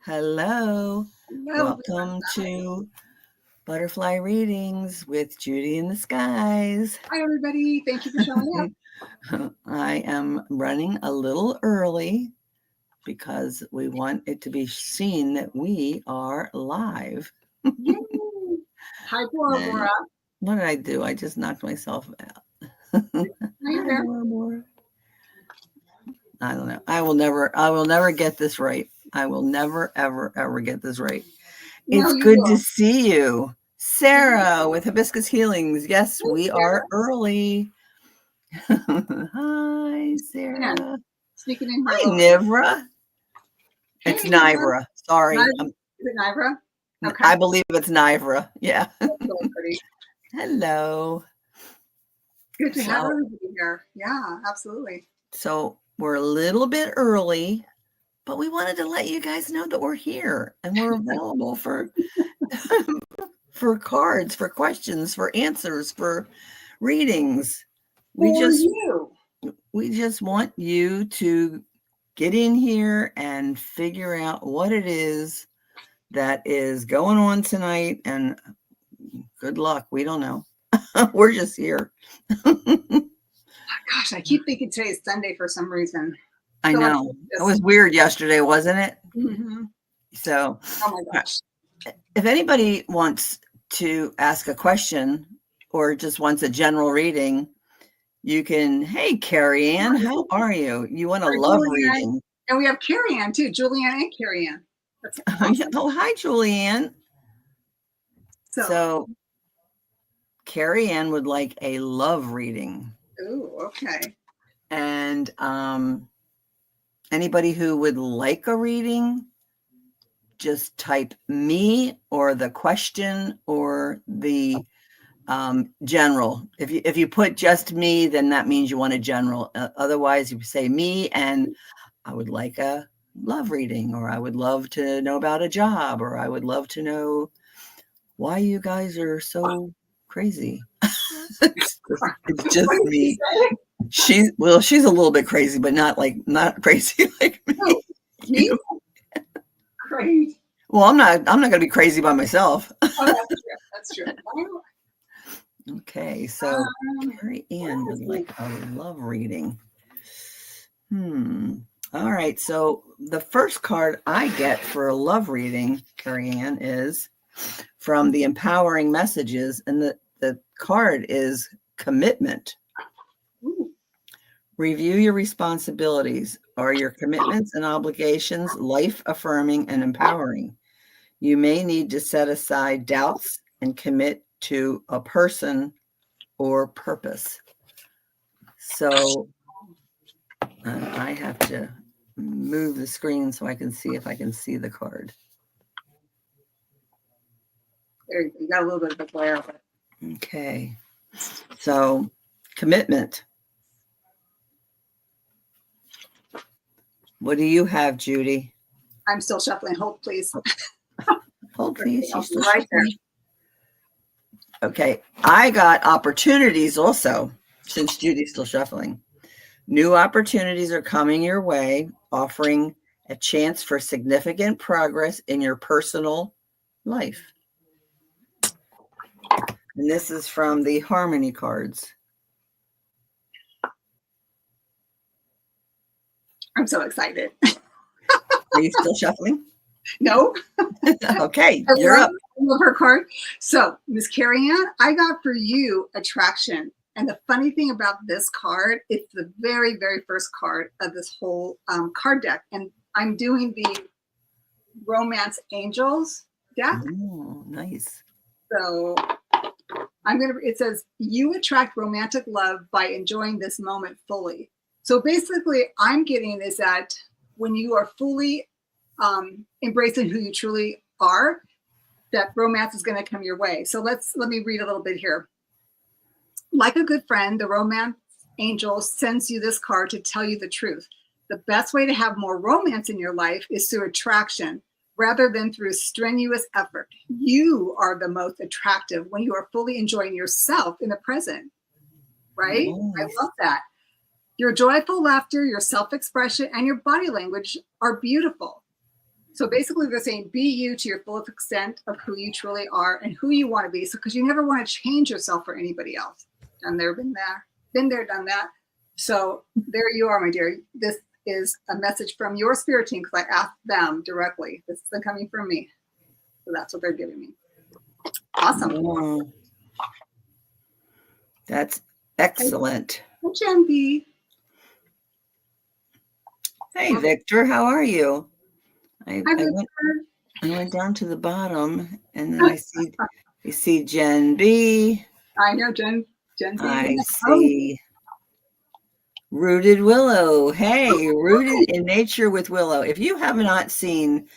Hello. Hello. Welcome to Butterfly Readings with Judy in the Skies. Hi, everybody. Thank you for showing up. I am running a little early because we want it to be seen that we are live. Yay. Hi, Bora And Bora. what did I do? I just knocked myself out. Hi Hi, there. Bora Bora. I don't know. I will never get this right. I will never, ever get this right. No, It's you good to will. see you. Sarah with Hibiscus Healings. Yes, Hey, we Sarah. are early. Hi, And Sarah. sneaking in her Hi, little. Nivra. Hey, It's Nivra. Nivra. Sorry. Is it Nivra? Okay. I believe it's Nivra. Yeah. That's really pretty. Hello. Good to have So, everybody here. Yeah, absolutely. so we're a little bit early, but we wanted to let you guys know that we're here and we're available for for cards, for questions, for answers, for readings. We For just you. want you to get in here and figure out what it is that is going on tonight, and good luck. We don't know. We're just here. Gosh, I keep thinking today's Sunday for some reason. I know. It was weird yesterday, wasn't it? Mm-hmm. So, oh my gosh. If anybody wants to ask a question or just wants a general reading, you can, hey, Carrie Ann, how are you? You want a love reading? And we have Carrie Ann too, Julianne and Carrie Ann. That's awesome. Oh, hi, Julianne. So Carrie Ann would like a love reading. Oh, okay. And anybody who would like a reading, just type me or the question or the general. If you put just me, then that means you want a general. Otherwise, you say me and I would like a love reading, or I would love to know about a job, or I would love to know why you guys are so crazy. It's just me. She's a little bit crazy, but not crazy like me. Oh, me? Great. Well, I'm not going to be crazy by myself. Oh, that's true. Okay, so Carrie Ann would like a love reading. All right, so the first card I get for a love reading, Carrie Ann, is from the Empowering Messages, and the card is commitment. Ooh. Review your responsibilities. Are your commitments and obligations life-affirming and empowering? You may need to set aside doubts and commit to a person or purpose. So I have to move the screen so I can see if I can see the card. There you got a little bit of a glare of it. Okay. So commitment. What do you have, Judy? I'm still shuffling. Hold, please. Hold, please. She's still right there. Okay. I got opportunities also, since Judy's still shuffling. New opportunities are coming your way, offering a chance for significant progress in your personal life. And this is from the Harmony cards. I'm so excited. Are you still shuffling? No. Okay, you're up. I love her card. So, Miss Carrie Ann, I got for you attraction. And the funny thing about this card, it's the very, very first card of this whole card deck. And I'm doing the Romance Angels deck. Oh, nice. So it says, you attract romantic love by enjoying this moment fully. So basically, I'm getting is that when you are fully embracing who you truly are, that romance is going to come your way. So let me read a little bit here. Like a good friend, the romance angel sends you this card to tell you the truth. The best way to have more romance in your life is through attraction rather than through strenuous effort. You are the most attractive when you are fully enjoying yourself in the present, right? Nice. I love that. Your joyful laughter, your self-expression, and your body language are beautiful. So basically they're saying be you to your fullest extent of who you truly are and who you want to be. So because you never want to change yourself for anybody else. Done there, been there, done that. So there you are, my dear. This is a message from your spirit team because I asked them directly. This is coming from me. So that's what they're giving me. Awesome. Oh, that's excellent. Hey, Jen B. Hey, Victor, how are you? I Hi, went down to the bottom, and then I see Jen B. I know Jen B. I see Rooted Willow. Hey, Rooted in Nature with Willow. If you have not seen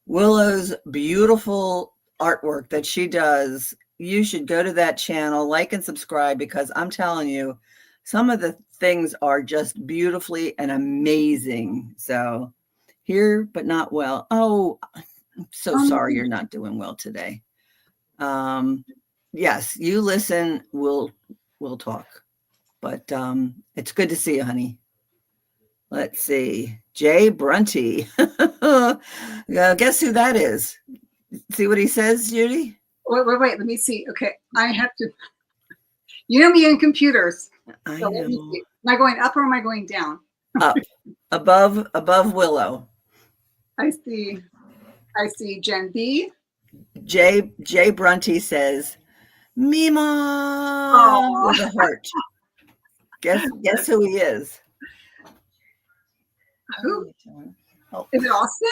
Willow's beautiful artwork that she does, you should go to that channel, like and subscribe, because I'm telling you, some of the things are just beautifully and amazing. So here, but not well. Oh, I'm so sorry you're not doing well today. Yes, you listen, we'll talk. But it's good to see you, honey. Let's see. Jay Brunty. Guess who that is? See what he says, Judy? Wait. Let me see. Okay. I have to. You know me in computers. I know. Let me see. Am I going up or am I going down? Up. Above Willow. I see Jen B. Jay Brunty says, Mima with a heart. Guess who he is? Who? Oh. Is it Austin?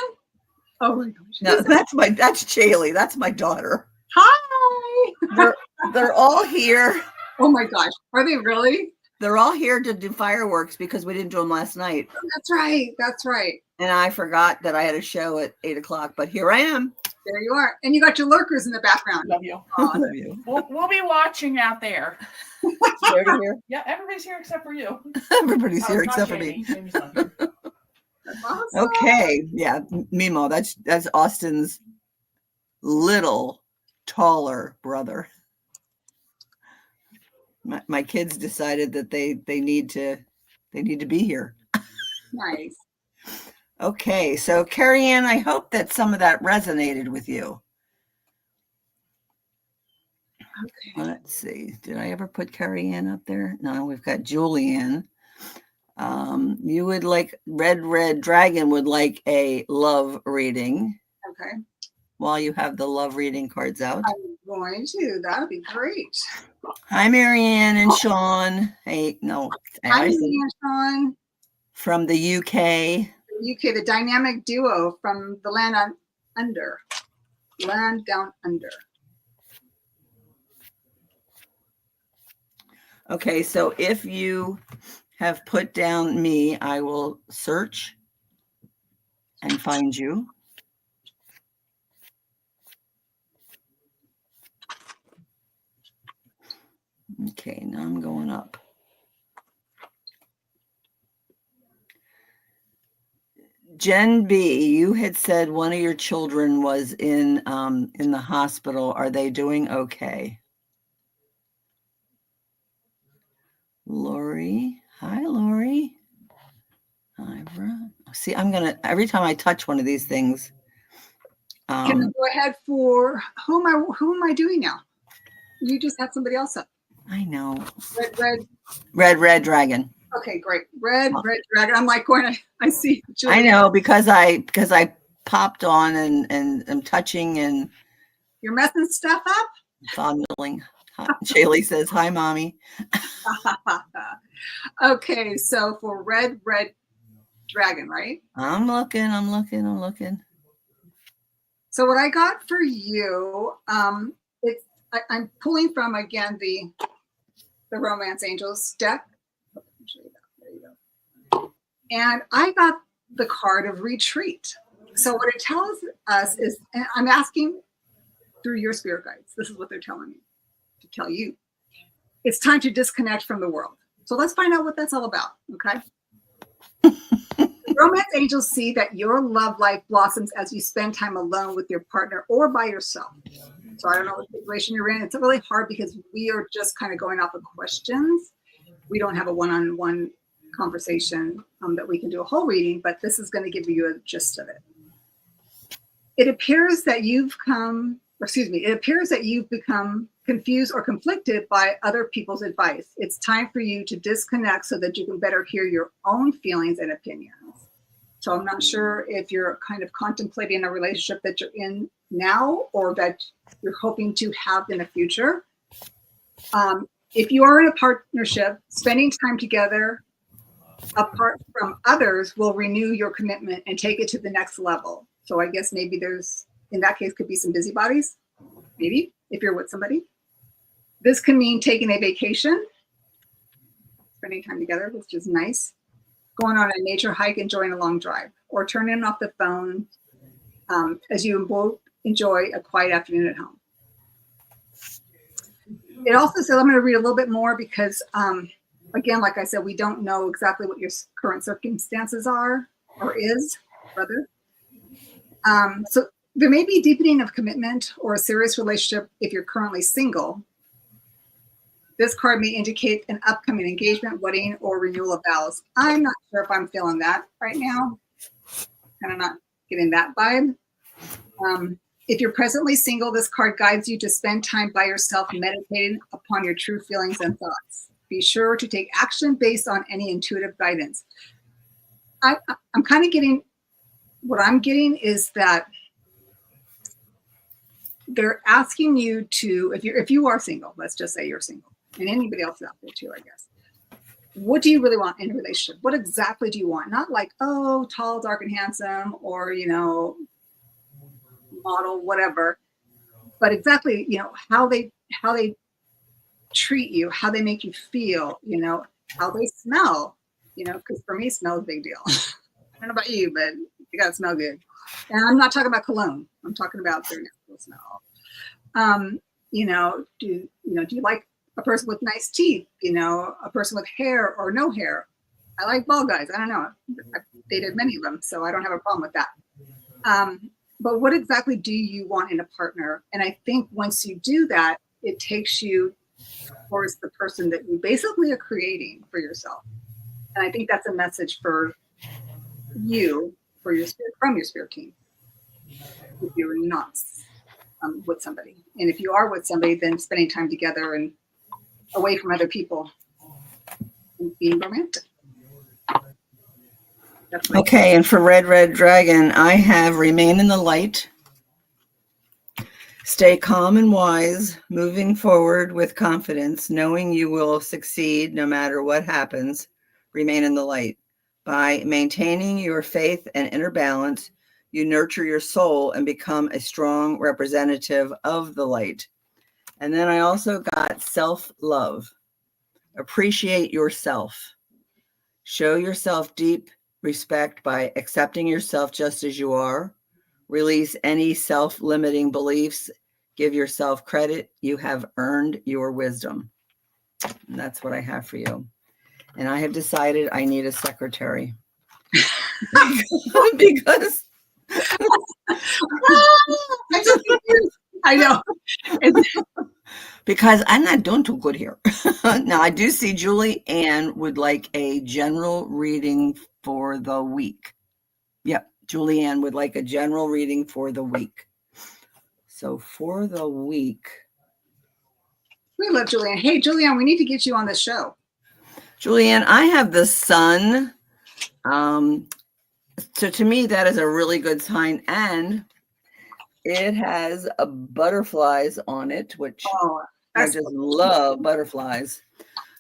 Oh my gosh. No, that's Chaley. That's my daughter. Hi. They're all here. Oh my gosh. Are they really? They're all here to do fireworks because we didn't do them last night. That's right. That's right. And I forgot that I had a show at 8:00, but here I am. There you are. And you got your lurkers in the background. Love you. Love you. We'll be watching out there. Here? Yeah, everybody's here except for you. Everybody's here except for me. Jamie's not here. Awesome. Okay. Yeah. Mimo, that's Austin's little taller brother. My kids decided that they need to be here. Nice. Okay, so Carrie Ann, I hope that some of that resonated with you. Okay. Let's see. Did I ever put Carrie Ann up there? No, we've got Julianne. You would like Red Dragon would like a love reading. Okay. While you have the love reading cards out. I'm going to. That would be great. Hi, Marianne and Sean. Hey, no. Hi, Marianne and Sean. From the UK. UK, the dynamic duo from the land down under. Okay, so if you have put down me, I will search and find you. Okay, now I'm going up. Jen B, you had said one of your children was in the hospital. Are they doing okay? Lori. Hi, Lori. Ivra. See, every time I touch one of these things. Can I go ahead for who am I doing now? You just had somebody else up. I know. Red Dragon. Okay, great. Red Dragon. I'm like going. I see. Julie. I know because I popped on and I'm touching and you're messing stuff up. Fondling. Shaylee says, "Hi, mommy." Okay, so for Red Dragon, right? I'm looking. So what I got for you, I'm pulling from again the Romance Angels deck. There you go. And I got the card of retreat. So what it tells us is, and I'm asking through your spirit guides, this is what they're telling me to tell you. It's time to disconnect from the world. So let's find out what that's all about, okay? Romance angels see that your love life blossoms as you spend time alone with your partner or by yourself. So I don't know what situation you're in. It's really hard because we are just kind of going off of questions. We don't have a one-on-one conversation that we can do a whole reading, but this is going to give you a gist of it. it appears that you've become confused or conflicted by other people's advice. It's time for you to disconnect so that you can better hear your own feelings and opinions. So I'm not sure if you're kind of contemplating a relationship that you're in now or that you're hoping to have in the future. If you are in a partnership, spending time together apart from others will renew your commitment and take it to the next level. So I guess maybe in that case, could be some busybodies, maybe, if you're with somebody. This can mean taking a vacation, spending time together, which is nice, going on a nature hike, enjoying a long drive, or turning off the phone as you both enjoy a quiet afternoon at home. It also says, I'm going to read a little bit more because, again, like I said, we don't know exactly what your current circumstances are or is, rather. So there may be deepening of commitment or a serious relationship if you're currently single. This card may indicate an upcoming engagement, wedding, or renewal of vows. I'm not sure if I'm feeling that right now. Kind of not getting that vibe. If you're presently single, this card guides you to spend time by yourself, meditating upon your true feelings and thoughts. Be sure to take action based on any intuitive guidance. I'm kind of getting, what I'm getting is that they're asking you to, if you are single, let's just say you're single, and anybody else out there too, I guess. What do you really want in a relationship? What exactly do you want? Not like, oh, tall, dark, and handsome, or, model, whatever, but exactly, how they treat you, how they make you feel, how they smell, because for me, smell is a big deal. I don't know about you, but you gotta smell good. And I'm not talking about cologne. I'm talking about their natural smell. Do you like a person with nice teeth? A person with hair or no hair? I like bald guys. I don't know. I've dated many of them, so I don't have a problem with that. But what exactly do you want in a partner? And I think once you do that, it takes you towards the person that you basically are creating for yourself. And I think that's a message for you, for your spirit, from your spirit team. If you're not with somebody, and if you are with somebody, then spending time together and away from other people and being romantic. Okay, and for Red Dragon, I have remain in the light, stay calm and wise, moving forward with confidence, knowing you will succeed no matter what happens. Remain in the light. By maintaining your faith and inner balance, you nurture your soul and become a strong representative of the light. And then I also got self-love. Appreciate yourself. Show yourself deep respect by accepting yourself just as you are. Release any self-limiting beliefs. Give yourself credit. You have earned your wisdom. And that's what I have for you. And I have decided I need a secretary. Because I know. Because I'm not doing too good here. Now, I do see Julie Ann would like a general reading for the week. Yep, Julie Ann would like a general reading for the week. So for the week. We love Julianne. Hey, Julianne, we need to get you on the show. Julianne, I have the sun. So to me, that is a really good sign. And it has butterflies on it, which I just love butterflies.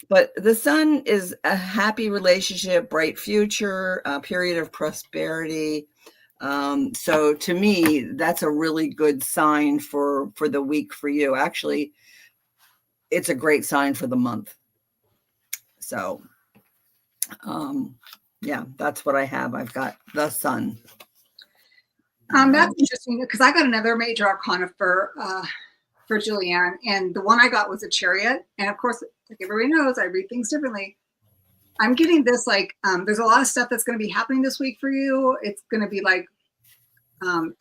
But the sun is a happy relationship, bright future, a period of prosperity. So to me, that's a really good sign for the week for you. Actually, it's a great sign for the month. So, yeah, that's what I have. I've got the sun. That's interesting because I got another major arcana for Julianne, and the one I got was a chariot. And of course, like everybody knows, I read things differently. I'm getting this there's a lot of stuff that's going to be happening this week for you. It's going to be like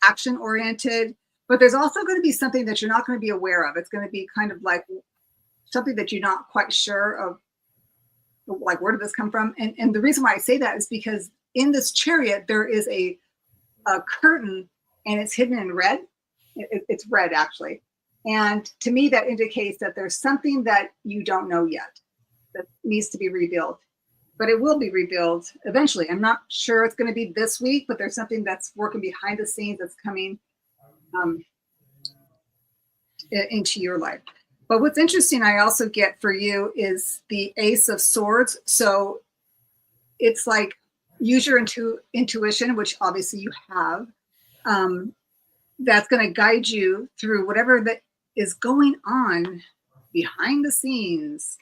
action oriented, but there's also going to be something that you're not going to be aware of. It's going to be kind of like something that you're not quite sure of, like, where did this come from? And the reason why I say that is because in this chariot, there is a curtain and it's hidden in red. It's red actually. And to me, that indicates that there's something that you don't know yet that needs to be revealed. But it will be revealed eventually. I'm not sure it's going to be this week, but there's something that's working behind the scenes that's coming into your life. But what's interesting, I also get for you is the Ace of Swords. So it's like use your intuition, which obviously you have. That's going to guide you through whatever that is going on behind the scenes.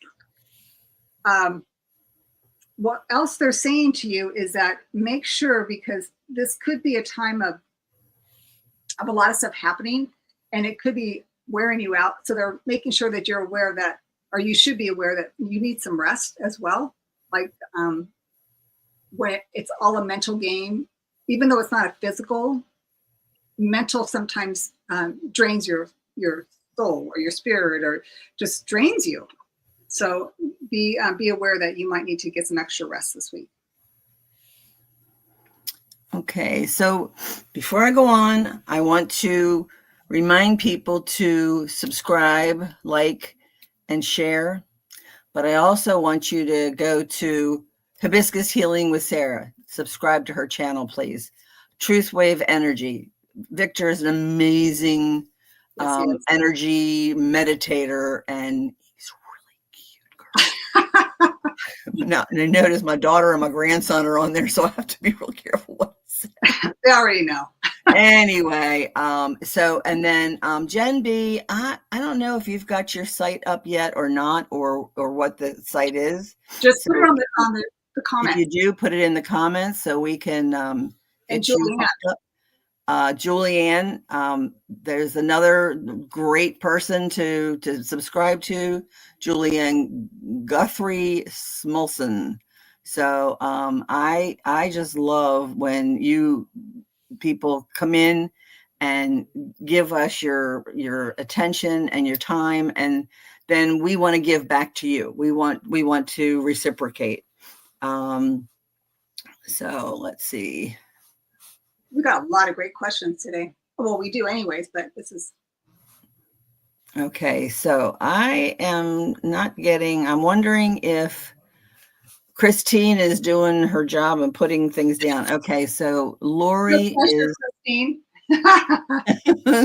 What else they're saying to you is that make sure, because this could be a time of a lot of stuff happening, and it could be wearing you out. So they're making sure that you're aware that, or you should be aware that you need some rest as well. Like when it's all a mental game, even though it's not a physical, mental sometimes drains your soul or your spirit, or just drains you. So be aware that you might need to get some extra rest this week. Okay, so before I go on, I want to remind people to subscribe, like, and share. But I also want you to go to Hibiscus Healing with Sarah. Subscribe to her channel, please. Truth Wave Energy. Victor is an amazing energy meditator, and he's really cute, girl. Now, and I notice my daughter and my grandson are on there, so I have to be real careful what I say. They already know. Anyway, so, and then Jen B, I don't know if you've got your site up yet or not, or what the site is. Just So put it on the comments. if you do, put it in the comments so we can get you hooked up. Julianne, there's another great person to subscribe to, Julianne Guthrie Smolson. So I just love when you people come in and give us your attention and your time, and then we want to give back to you. We want to reciprocate. So let's see. We got a lot of great questions today. Well, we do anyways, but this is. Okay, so I am not getting, I'm wondering if Christine is doing her job and putting things down. Okay, so Lori is. Christine.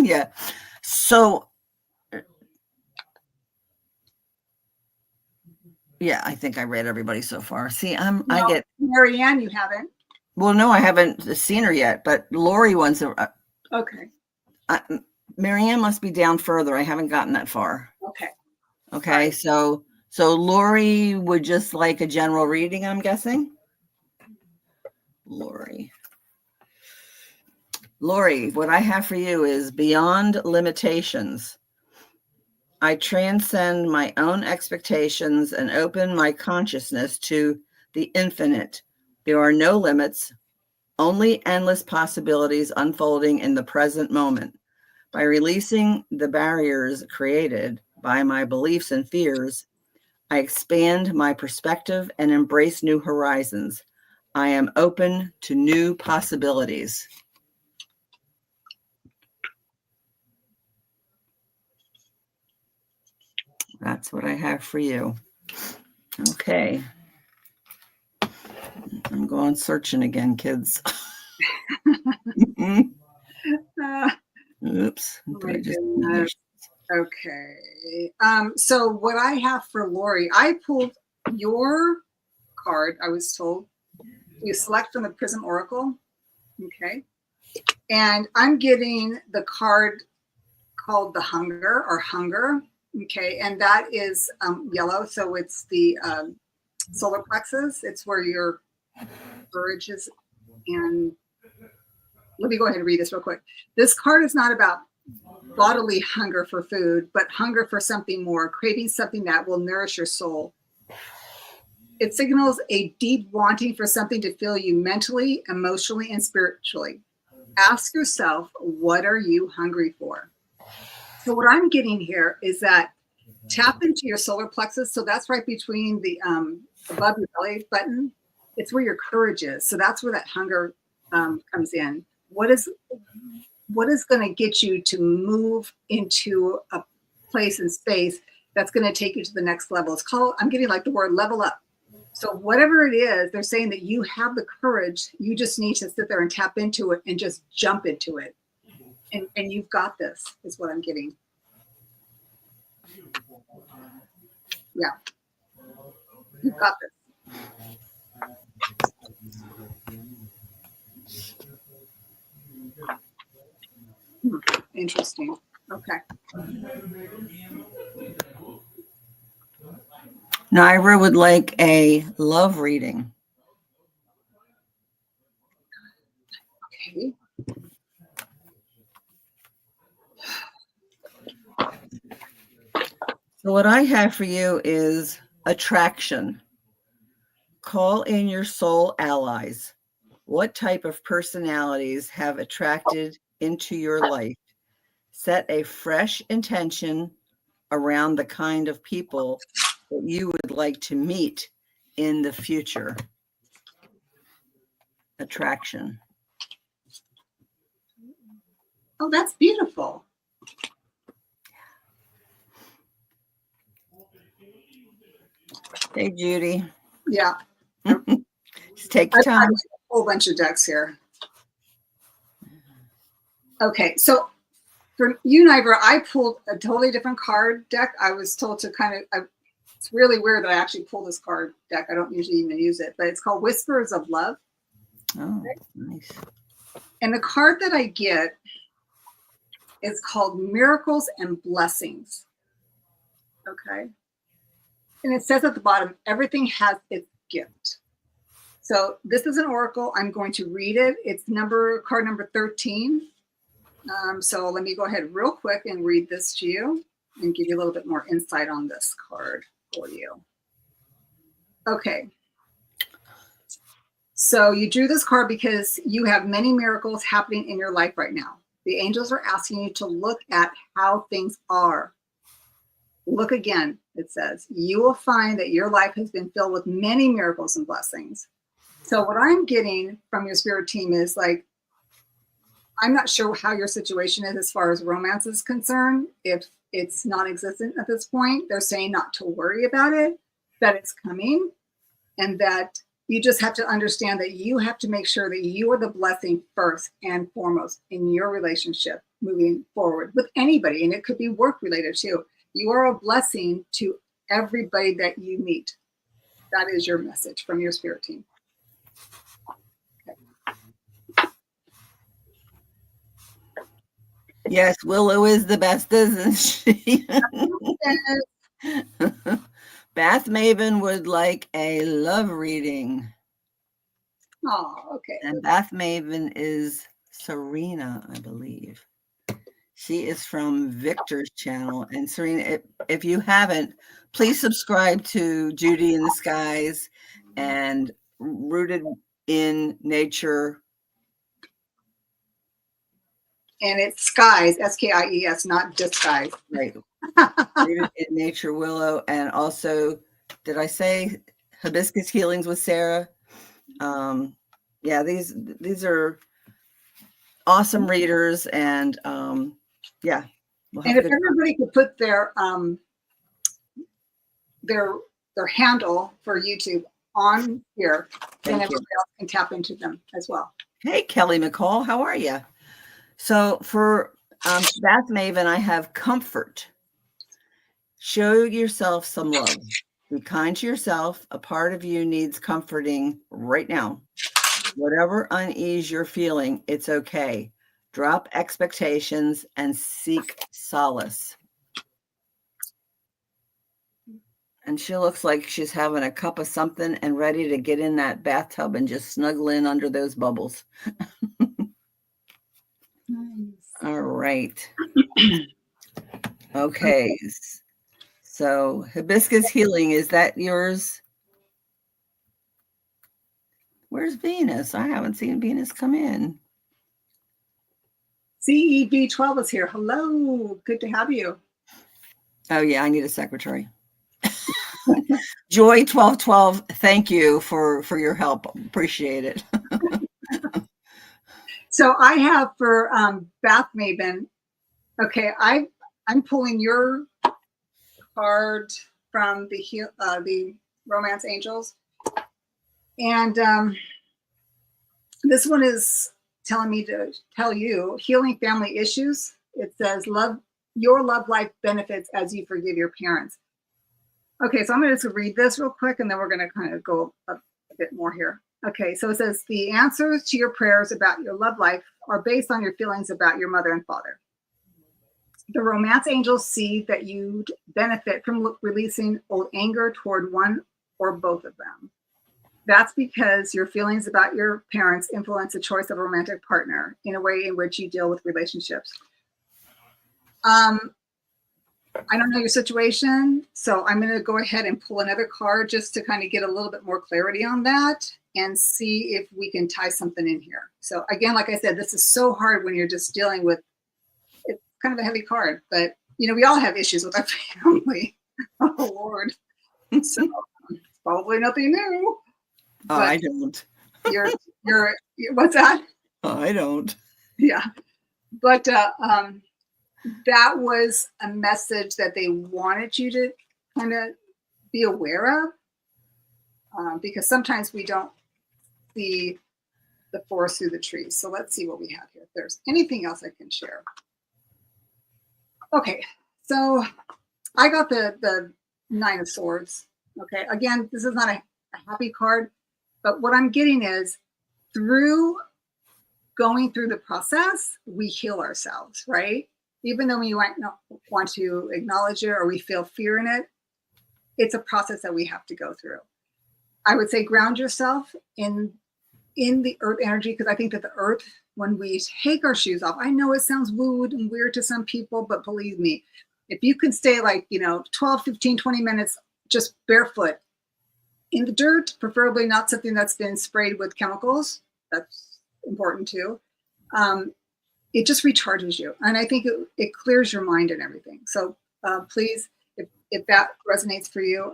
Yeah. So, yeah, I think I read everybody so far. See, I get. Marianne, you haven't. Well, no, I haven't seen her yet, but Lori wants to. Okay. Marianne must be down further. I haven't gotten that far. Okay. Okay, right. So Lori would just like a general reading, I'm guessing. Lori, what I have for you is beyond limitations. I transcend my own expectations and open my consciousness to the infinite. There are no limits, only endless possibilities unfolding in the present moment. By releasing the barriers created by my beliefs and fears, I expand my perspective and embrace new horizons. I am open to new possibilities. That's what I have for you. Okay. I'm going searching again, kids. Oops. Okay. So what I have for Lori, I pulled your card, I was told. You select from the Prism Oracle. Okay. And I'm getting the card called the Hunger or Hunger. Okay. And that is yellow. So it's the solar plexus. It's where your courage is. And let me go ahead and read this real quick. This card is not about bodily hunger for food, but hunger for something more, craving something that will nourish your soul. It signals a deep wanting for something to fill you mentally, emotionally, and spiritually. Ask yourself, what are you hungry for? So what I'm getting here is that tap into your solar plexus. So that's right between the above your belly button. It's where your courage is. So that's where that hunger comes in. what is going to get you to move into a place and space that's going to take you to the next level. It's called, I'm getting like the word level up. So whatever it is, they're saying that you have the courage. You just need to sit there and tap into it and just jump into it. And you've got this, is what I'm getting. Yeah. You've got this. Interesting. Okay. Naira would like a love reading. Okay. So what I have for you is attraction. Call in your soul allies. What type of personalities have attracted into your life? Set a fresh intention around the kind of people that you would like to meet in the future. Attraction. Oh, that's beautiful. Hey, Judy. Yeah. Just take your time. I've got a whole bunch of decks here. Okay, so for you, Nivra, I pulled a totally different card deck. I was told to it's really weird that I actually pulled this card deck. I don't usually even use it, but it's called Whispers of Love. Oh, nice. And the card that I get is called Miracles and Blessings. Okay. And it says at the bottom, everything has its gift. So this is an oracle. I'm going to read it. It's card number 13. So let me go ahead real quick and read this to you and give you a little bit more insight on this card for you. Okay. So you drew this card because you have many miracles happening in your life right now. The angels are asking you to look at how things are. Look again, it says. You will find that your life has been filled with many miracles and blessings. So what I'm getting from your spirit team is like, I'm not sure how your situation is as far as romance is concerned. If it's non-existent at this point, they're saying not to worry about it, that it's coming, and that you just have to understand that you have to make sure that you are the blessing first and foremost in your relationship moving forward with anybody. And it could be work related too. You are a blessing to everybody that you meet. That is your message from your spirit team. Okay. Yes, Willow is the best, isn't she? Bath Maven would like a love reading. Oh, okay. And Bath Maven is Serena, I believe. She is from Victor's channel. And Serena, if you haven't, please subscribe to Judy in the Skies and Rooted in Nature. And it's Skies, S-K-I-E-S, not just Skies. Right. Rooted in Nature Willow. And also, did I say Hibiscus Healings with Sarah? Yeah, these are awesome readers, and yeah. And if everybody could put their handle for YouTube on here, then everybody else can tap into them as well. Hey, Kelly McCall, how are you? So for Bath Maven, I have comfort. Show yourself some love. Be kind to yourself. A part of you needs comforting right now. Whatever unease you're feeling, it's okay. Drop expectations and seek solace. And she looks like she's having a cup of something and ready to get in that bathtub and just snuggle in under those bubbles. Nice. All right. Okay. So Hibiscus Healing, is that yours? Where's Venus? I haven't seen Venus come in. CEB12 is here. Hello. Good to have you. Oh, yeah. I need a secretary. Joy 1212, thank you for your help. Appreciate it. So I have for Bath Maven. Okay, I'm pulling your card from the Romance Angels, and this one is telling me to tell you healing family issues. It says your love life benefits as you forgive your parents. Okay, so I'm going to just read this real quick, and then we're going to kind of go a bit more here. Okay, so it says the answers to your prayers about your love life are based on your feelings about your mother and father. The Romance Angels see that you'd benefit from releasing old anger toward one or both of them. That's because your feelings about your parents influence the choice of a romantic partner in a way in which you deal with relationships. I don't know your situation, so I'm going to go ahead and pull another card just to kind of get a little bit more clarity on that and see if we can tie something in here. So again, like I said, this is so hard when you're just dealing with, it's kind of a heavy card, but we all have issues with our family. Oh Lord. So it's probably nothing new. Oh, I don't. You're what's that? Oh, I don't. Yeah. But that was a message that they wanted you to kind of be aware of, because sometimes we don't see the forest through the trees. So let's see what we have here. If there's anything else I can share. Okay, so I got the Nine of Swords. Okay, again, this is not a happy card, but what I'm getting is through going through the process, we heal ourselves, right? Even though we might not want to acknowledge it or we feel fear in it, it's a process that we have to go through. I would say ground yourself in the earth energy, because I think that the earth, when we take our shoes off, I know it sounds woo-woo and weird to some people, but believe me, if you can stay like, 12, 15, 20 minutes just barefoot in the dirt, preferably not something that's been sprayed with chemicals, that's important too. It just recharges you. And I think it clears your mind and everything. So please, if that resonates for you,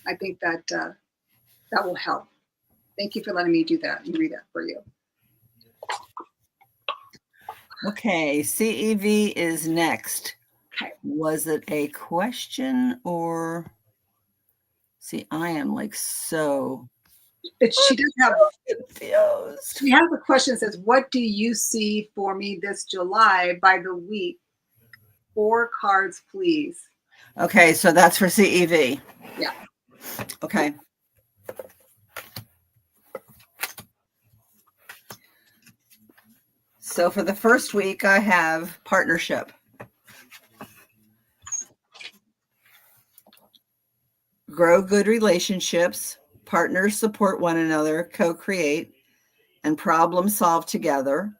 I think that that will help. Thank you for letting me do that and read that for you. Okay, CEV is next. Okay. Was it a question or? See, I am like so She does have confused. She has a question that says, what do you see for me this July by the week? 4 cards, please. Okay, so that's for CEV. Yeah. Okay. So for the first week, I have partnership. Grow good relationships. Partners support one another, co-create, and problem solve together.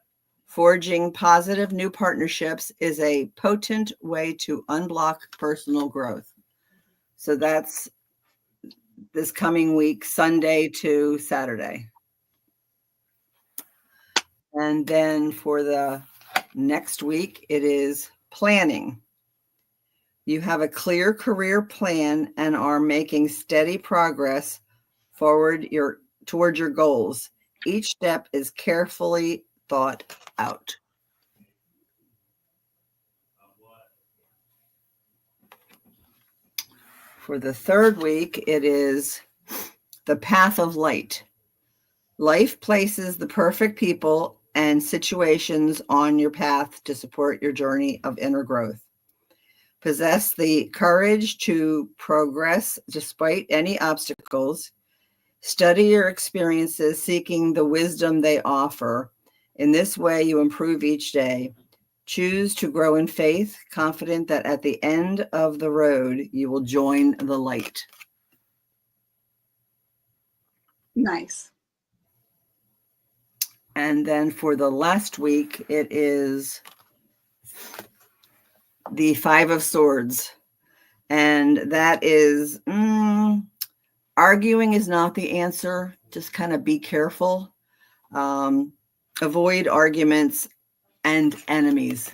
Forging positive new partnerships is a potent way to unblock personal growth. So that's this coming week, Sunday to Saturday. And then for the next week, it is planning. You have a clear career plan and are making steady progress toward your goals. Each step is carefully thought out. For the third week, it is the path of light. Life places the perfect people and situations on your path to support your journey of inner growth. Possess the courage to progress despite any obstacles. Study your experiences, seeking the wisdom they offer. In this way, you improve each day. Choose to grow in faith, confident that at the end of the road, you will join the light. Nice. And then for the last week, it is the 5 of Swords. And that is arguing is not the answer. Just kind of be careful. Avoid arguments and enemies.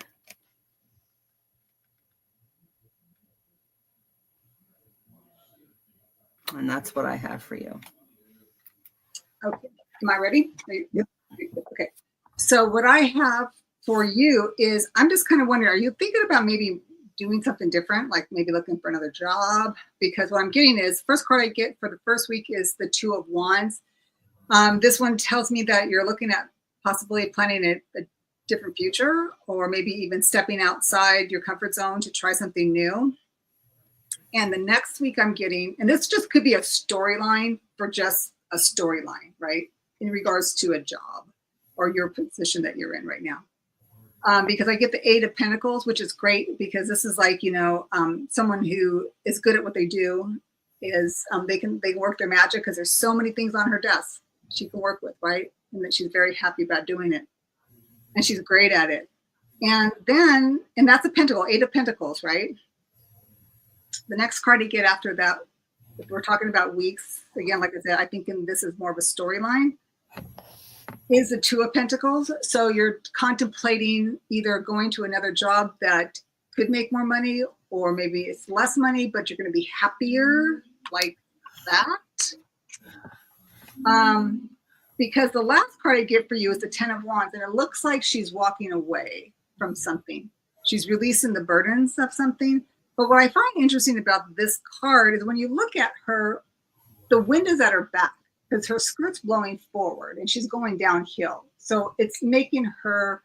And that's what I have for you. Okay. Am I ready? Yep. Okay. So what I have for you is, I'm just kind of wondering, are you thinking about maybe doing something different, like maybe looking for another job? Because what I'm getting is, first card I get for the first week is the Two of Wands. This one tells me that you're looking at possibly planning a different future, or maybe even stepping outside your comfort zone to try something new. And the next week I'm getting, and this just could be a storyline for just a storyline, right? In regards to a job or your position that you're in right now. Because I get the Eight of Pentacles, which is great because this is like, someone who is good at what they do is they can work their magic because there's so many things on her desk she can work with, right? And that she's very happy about doing it. And she's great at it. And that's a pentacle, Eight of Pentacles, right? The next card you get after that, if we're talking about weeks, again, like I said, I think this is more of a storyline, is the Two of Pentacles. So you're contemplating either going to another job that could make more money, or maybe it's less money, but you're going to be happier, like that. Because the last card I get for you is the Ten of Wands, and it looks like she's walking away from something. She's releasing the burdens of something. But what I find interesting about this card is when you look at her, the wind is at her back because her skirt's blowing forward and she's going downhill. So it's making her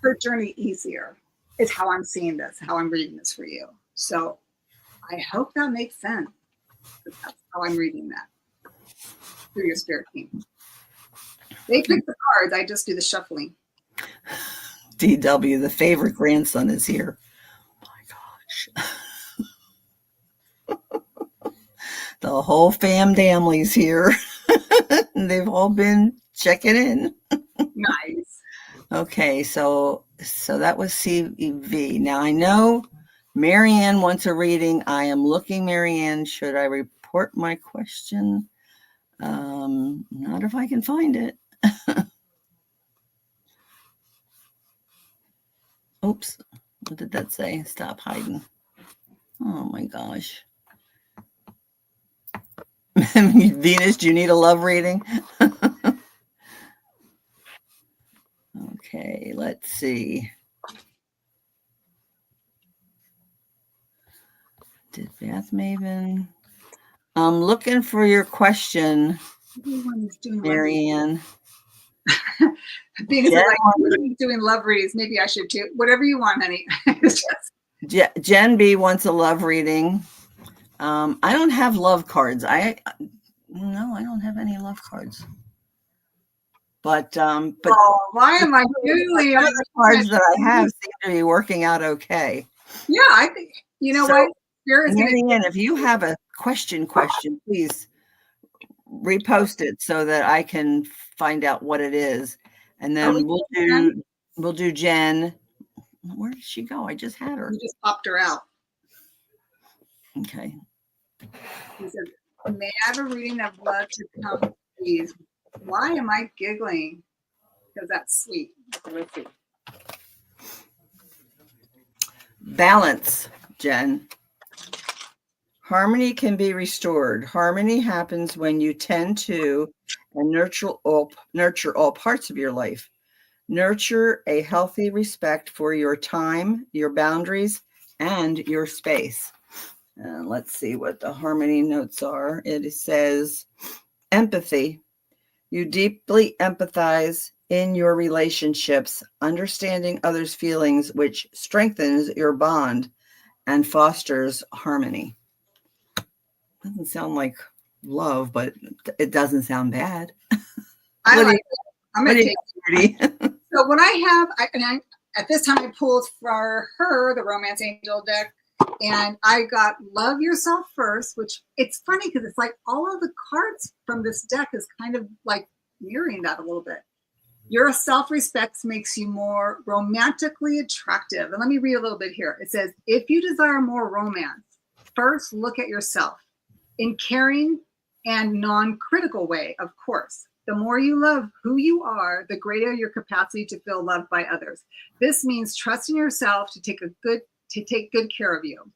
her journey easier, is how I'm seeing this, how I'm reading this for you. So I hope that makes sense. That's how I'm reading that through your spirit team. They pick the cards, I just do the shuffling. DW, the favorite grandson, is here. Oh my gosh. The whole family's here. They've all been checking in. Nice. Okay, so that was CEV. Now I know Marianne wants a reading. I am looking, Marianne. Should I report my question? Not if I can find it. Oops, what did that say? Stop hiding. Oh my gosh. Venus, do you need a love reading? Okay, let's see. Did Bath Maven? I'm looking for your question, Marianne. Venus is like, doing love readings. Maybe I should too. Whatever you want, honey. Jen B wants a love reading. I don't have love cards. No, I don't have any love cards. But why am I doing the cards that I have seem to be working out okay. Yeah, I think what. Marianne, if you have a question, please repost it so that I can find out what it is, and then we'll do Jen. Where did she go? I just had her. You just popped her out. Okay. He said, "May I have a reading of love to come, please?" Why am I giggling? Because that's sweet. Let's see. Balance, Jen. Harmony can be restored. Harmony happens when you tend to and nurture all parts of your life. Nurture a healthy respect for your time, your boundaries, and your space. Let's see what the harmony notes are. It says empathy. You deeply empathize in your relationships, understanding others' feelings, which strengthens your bond and fosters harmony. Doesn't sound like love, but it doesn't sound bad. I like it. I'm going to take it. So when at this time I pulled for her the Romance Angel deck, and I got Love Yourself First, which it's funny because it's like all of the cards from this deck is kind of like mirroring that a little bit. Your self-respect makes you more romantically attractive. And let me read a little bit here. It says, if you desire more romance, first look at yourself in caring and non-critical way, of course. The more you love who you are, the greater your capacity to feel loved by others. This means trusting yourself to take good care of you.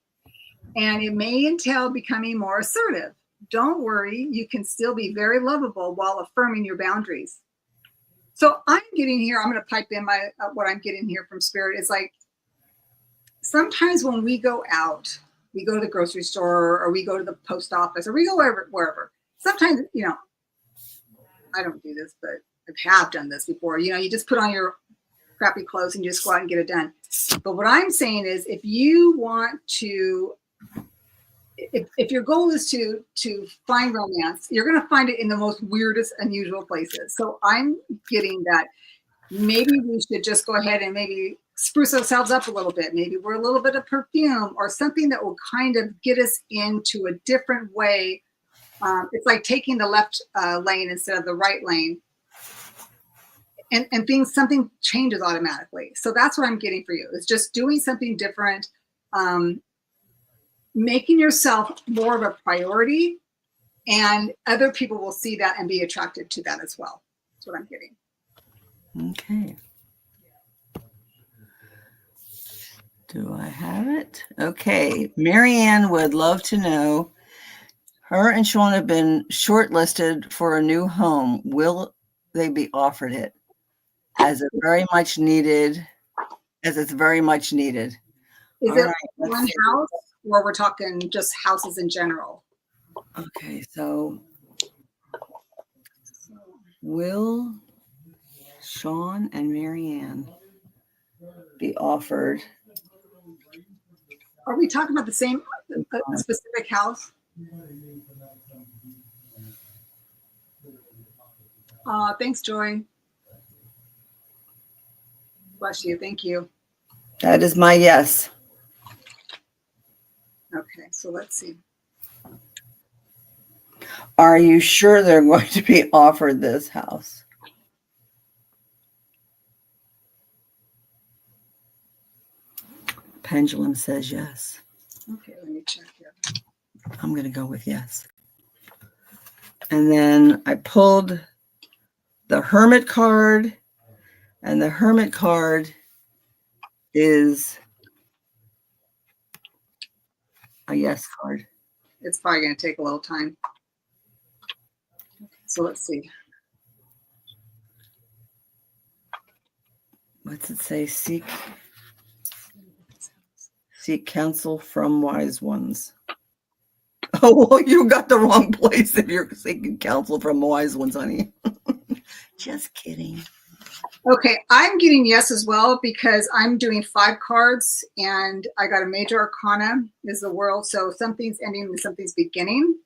And it may entail becoming more assertive. Don't worry, you can still be very lovable while affirming your boundaries. So I'm getting here, I'm going to pipe in my what I'm getting here from Spirit is like, sometimes when we go out, we go to the grocery store or we go to the post office or we go wherever. Sometimes, I don't do this, but I have done this before. You just put on your crappy clothes and you just go out and get it done. But what I'm saying is, if you want to, if your goal is to find romance, you're going to find it in the most weirdest, unusual places. So I'm getting that maybe we should just go ahead and maybe spruce ourselves up a little bit. Maybe we're a little bit of perfume or something that will kind of get us into a different way. It's like taking the left lane instead of the right lane. And something changes automatically. So that's what I'm getting for you. It's just doing something different, making yourself more of a priority, and other people will see that and be attracted to that as well. That's what I'm getting. Okay. Do I have it? Okay. Marianne would love to know, her and Sean have been shortlisted for a new home. Will they be offered it? As it's very much needed. Is it one house, or we're talking just houses in general? Okay, so will Sean and Marianne be offered? Are we talking about the same specific house? Thanks, Joy. Bless you. Thank you. That is my yes. Okay, so let's see. Are you sure they're going to be offered this house? Pendulum says yes. Okay, let me check here. I'm going to go with yes. And then I pulled the Hermit card, and the Hermit card is a yes card. It's probably going to take a little time. So let's see. What's it say? Seek counsel from wise ones. Oh, well, you got the wrong place if you're seeking counsel from wise ones, honey. Just kidding. Okay, I'm getting yes as well, because I'm doing 5 cards and I got a major arcana is the world. So something's ending and something's beginning.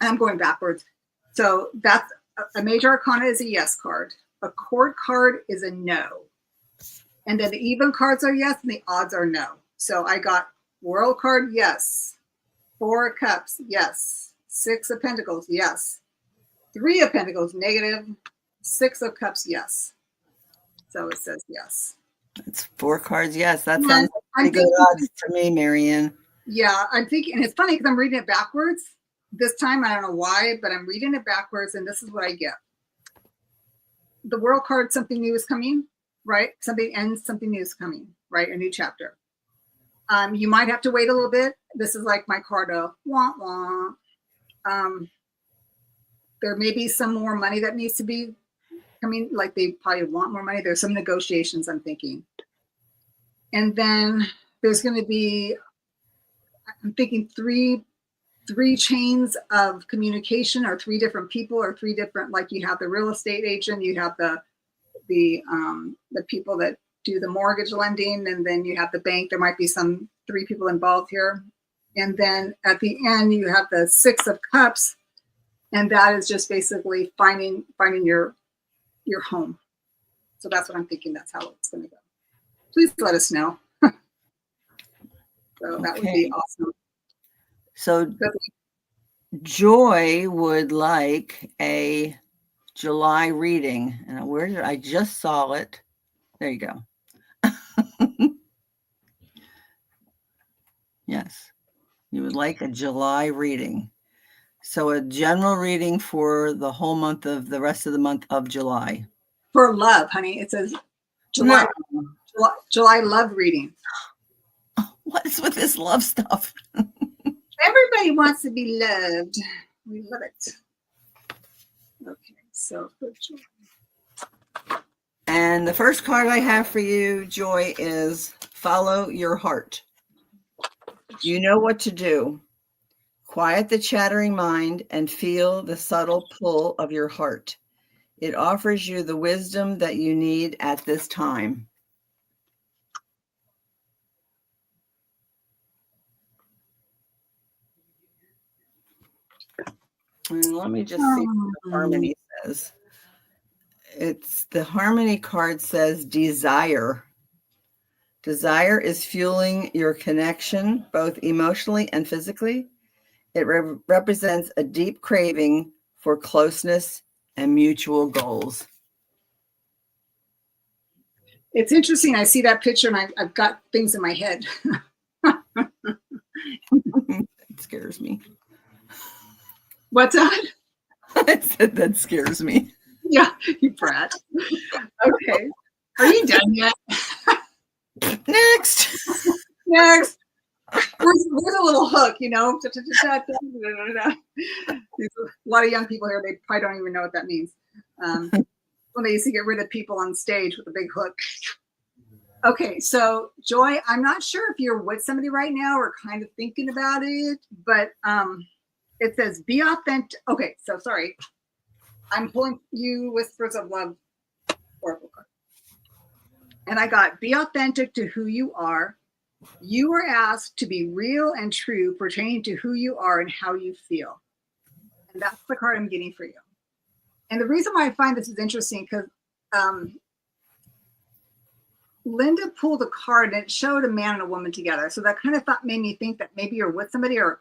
I'm going backwards. So that's a major arcana is a yes card. A court card is a no. And then the even cards are yes and the odds are no. So I got world card, yes. 4 of cups, yes. 6 of pentacles, yes. 3 of pentacles, negative. 6 of cups, yes. So it says yes. It's 4 cards, yes. That sounds pretty good odds to me, Marianne. Yeah, I'm thinking, and it's funny because I'm reading it backwards. This time, I don't know why, but I'm reading it backwards, and this is what I get. The world card, something new is coming, right? Something ends, something new is coming, right? A new chapter. You might have to wait a little bit. This is like my card of wah wah. There may be some more money that needs to be coming, like they probably want more money. There's some negotiations, I'm thinking. And then there's going to be, I'm thinking three chains of communication, or 3 different people, or 3 different, like you have the real estate agent, you have the people that do the mortgage lending, and then you have the bank. There might be 3 people involved here. And then at the end, you have the 6 of cups, and that is just basically finding your home. So that's what I'm thinking. That's how it's going to go. Please let us know. So that would be awesome. So Joy would like a July reading. And where did I just saw it? There you go. Yes. You would like a July reading. So a general reading for the whole month of the rest of the month of July. For love, honey. It says July, No. July love reading. What is with this love stuff? Everybody wants to be loved. We love it. Okay, so for July. And the first card I have for you, Joy, is follow your heart. You know what to do. Quiet the chattering mind and feel the subtle pull of your heart. It offers you the wisdom that you need at this time. And let me just see what the harmony says. The harmony card says desire. Desire is fueling your connection, both emotionally and physically. It represents a deep craving for closeness and mutual goals. It's interesting. I see that picture and I've got things in my head. It scares me. What's that? I said that scares me. Yeah, you brat. Okay. Are you done yet? Next. Next. Where's a little hook, you know? There's a lot of young people here, they probably don't even know what that means. When they used to get rid of people on stage with a big hook. Okay, so Joy, I'm not sure if you're with somebody right now or kind of thinking about it, but it says be authentic. Okay, so sorry. I'm pulling you Whispers of Love Oracle card. And I got be authentic to who you are. You were asked to be real and true pertaining to who you are and how you feel. And that's the card I'm getting for you. And the reason why I find this is interesting because Linda pulled a card and it showed a man and a woman together. So that kind of thought made me think that maybe you're with somebody or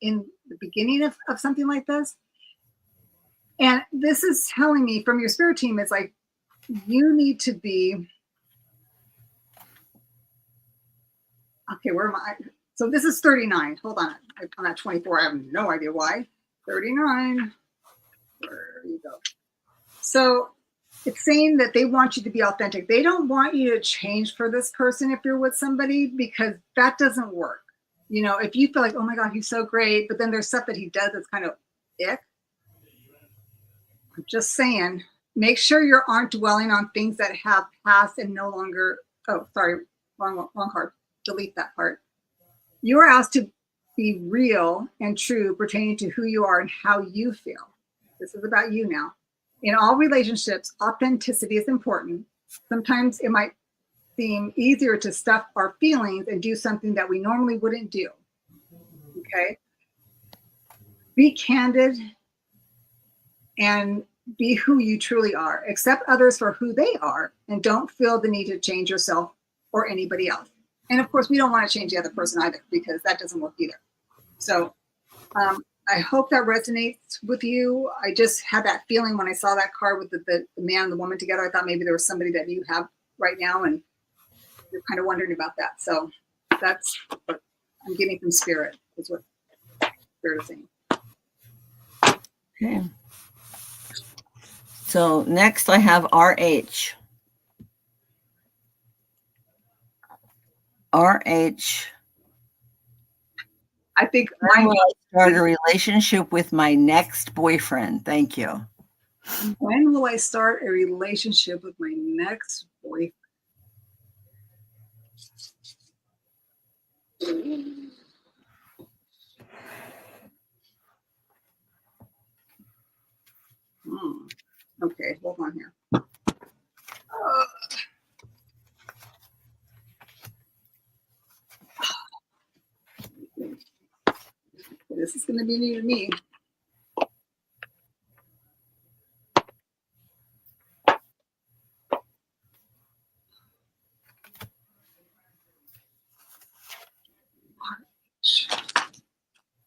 in the beginning of something like this. And this is telling me from your spirit team, it's like you need to be, okay, where am I? So this is 39. Hold on. I'm at 24. I have no idea why. 39. Where you go? So it's saying that they want you to be authentic. They don't want you to change for this person if you're with somebody, because that doesn't work. You know, if you feel like, oh my God, he's so great, but then there's stuff that he does that's kind of ick. I'm just saying, make sure you aren't dwelling on things that have passed and no longer, oh, sorry, wrong card. Delete that part. You are asked to be real and true pertaining to who you are and how you feel. This is about you now. In all relationships, authenticity is important. Sometimes it might seem easier to stuff our feelings and do something that we normally wouldn't do. Okay? Be candid and be who you truly are. Accept others for who they are and don't feel the need to change yourself or anybody else. And of course, we don't want to change the other person either, because that doesn't work either. So I hope that resonates with you. I just had that feeling when I saw that card with the man and the woman together. I thought maybe there was somebody that you have right now and you're kind of wondering about that. So that's what I'm getting from Spirit, is what Spirit is saying. Okay. So next I have RH. RH. I think When will I start a relationship with my next boyfriend? Thank you. When will I start a relationship with my next boyfriend? Okay, hold on here. This is going to be new to me.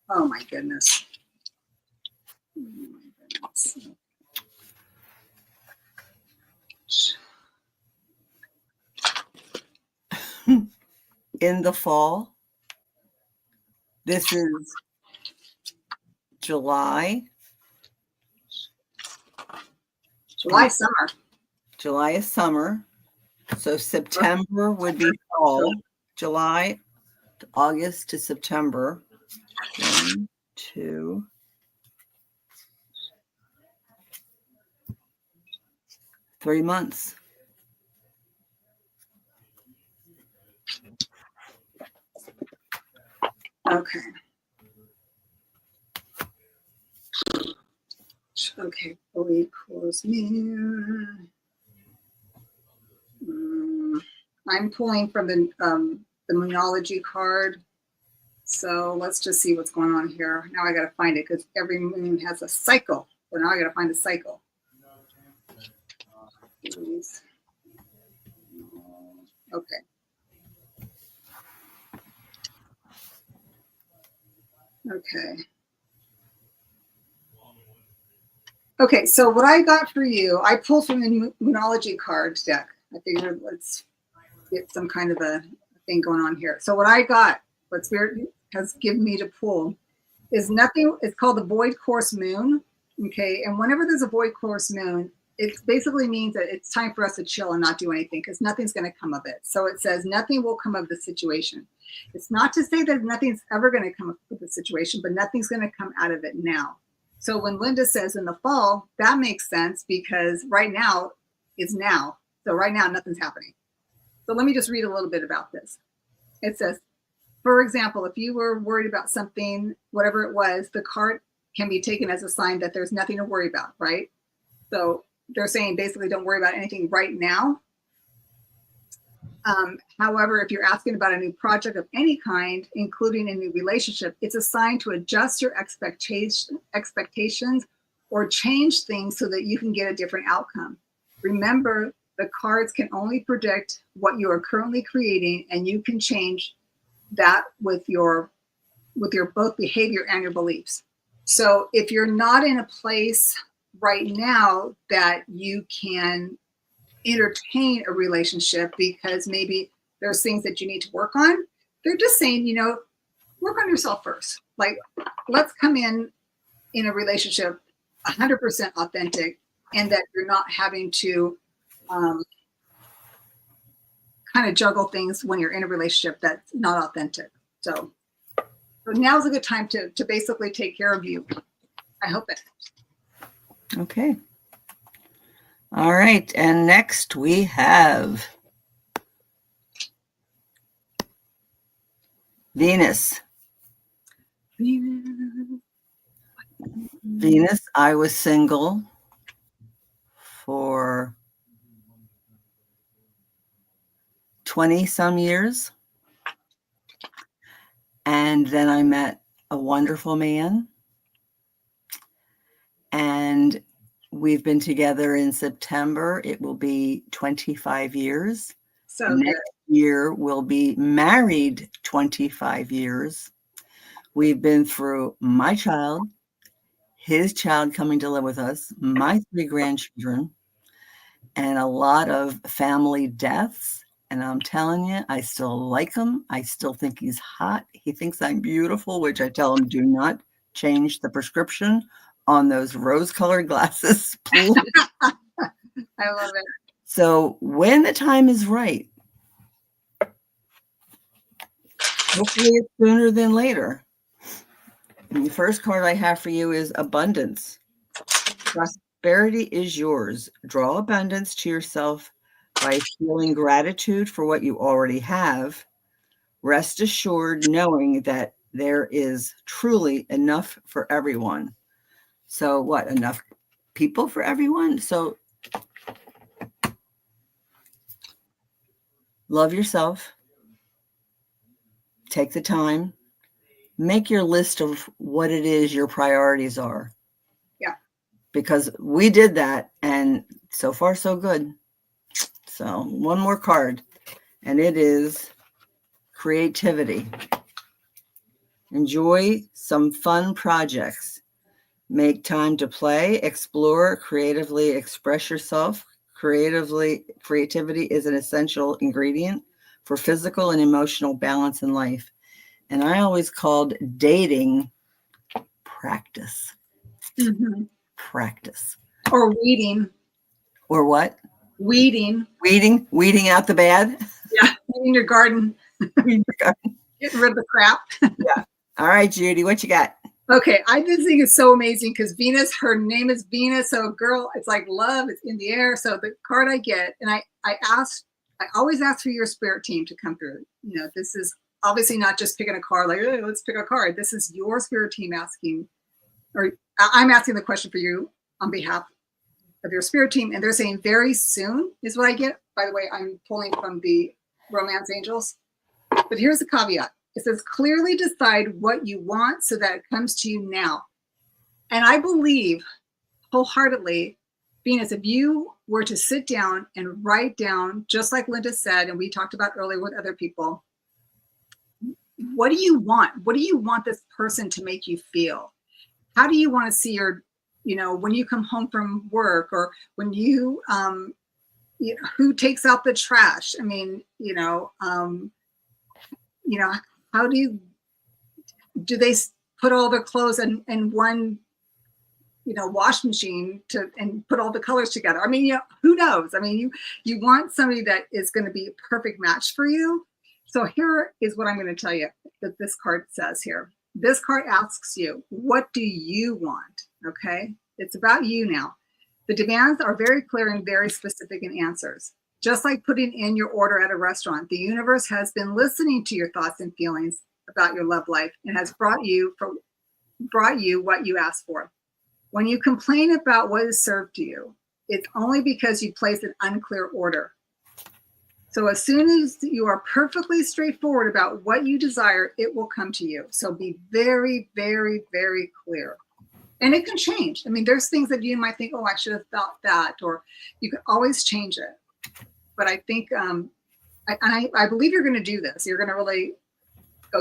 Oh my goodness. Oh my goodness. In the fall. This is July. July, summer. July is summer. So September would be fall. July, August to September. 1, 2, 3 months. Okay. Okay. Fully close mirror. I'm pulling from the Moonology card. So let's just see what's going on here. Now I got to find it because every moon has a cycle. So now I got to find the cycle. Please. Okay. Okay. Okay, so what I got for you, I pulled from the Moonology cards deck. I figured let's get some kind of a thing going on here. So what I got, what Spirit has given me to pull, is nothing. It's called the Void Course Moon. Okay, and whenever there's a Void Course Moon, it basically means that it's time for us to chill and not do anything because nothing's going to come of it. So it says nothing will come of the situation. It's not to say that nothing's ever going to come of the situation, but nothing's going to come out of it now. So when Linda says in the fall, that makes sense because right now is now. So right now, nothing's happening. So let me just read a little bit about this. It says, for example, if you were worried about something, whatever it was, the card can be taken as a sign that there's nothing to worry about, right? So they're saying basically don't worry about anything right now. However, if you're asking about a new project of any kind, including a new relationship, it's a sign to adjust your expectations or change things so that you can get a different outcome. Remember, the cards can only predict what you are currently creating, and you can change that with your both behavior and your beliefs. So if you're not in a place right now that you can entertain a relationship because maybe there's things that you need to work on, they're just saying, work on yourself first. Like, let's come in a relationship 100% authentic, and that you're not having to kind of juggle things when you're in a relationship that's not authentic. So now's a good time to basically take care of you. I hope it. Okay. All right. And next we have Venus. Venus, I was single for 20 some years. And then I met a wonderful man. And we've been together in September. It will be 25 years. So next year we'll be married 25 years. We've been through my child, his child coming to live with us, my 3 grandchildren, and a lot of family deaths. And I'm telling you, I still like him. I still think he's hot. He thinks I'm beautiful, which I tell him, do not change the prescription on those rose-colored glasses, please. I love it. So when the time is right, hopefully it's sooner than later. And the first card I have for you is abundance. Prosperity is yours. Draw abundance to yourself by feeling gratitude for what you already have. Rest assured knowing that there is truly enough for everyone. So what? Enough people for everyone? So love yourself. Take the time. Make your list of what it is your priorities are. Yeah. Because we did that, and so far so good. So one more card, and it is creativity. Enjoy some fun projects. Make time to play, explore, creatively express yourself. Creativity is an essential ingredient for physical and emotional balance in life. And I always called dating practice. Mm-hmm. Practice. Or weeding. Or what? Weeding. Weeding out the bad? Yeah, in your garden. Getting rid of the crap. Yeah. All right, Judy, what you got? Okay, I just think it's so amazing because Venus, her name is Venus. So girl, it's like love, it's in the air. So the card I get, and I always ask for your spirit team to come through. This is obviously not just picking a card like, oh, let's pick a card. This is your spirit team asking, or I'm asking the question for you on behalf of your spirit team. And they're saying very soon is what I get. By the way, I'm pulling from the Romance Angels. But here's the caveat. It says, clearly decide what you want so that it comes to you now. And I believe wholeheartedly, Venus, if you were to sit down and write down, just like Linda said, and we talked about earlier with other people, what do you want? What do you want this person to make you feel? How do you want to see your, when you come home from work, or when you, who takes out the trash? I mean, how do they put all their clothes in one, wash machine and put all the colors together? I mean, who knows? I mean, you want somebody that is going to be a perfect match for you. So here is what I'm going to tell you that this card says here. This card asks you, what do you want? Okay. It's about you now. The demands are very clear and very specific in answers. Just like putting in your order at a restaurant, the universe has been listening to your thoughts and feelings about your love life and has brought you what you asked for. When you complain about what is served to you, it's only because you placed an unclear order. So as soon as you are perfectly straightforward about what you desire, it will come to you. So be very, very, very clear. And it can change. I mean, there's things that you might think, oh, I should have thought that, or you can always change it. But I think, I believe you're going to do this. You're going to really go,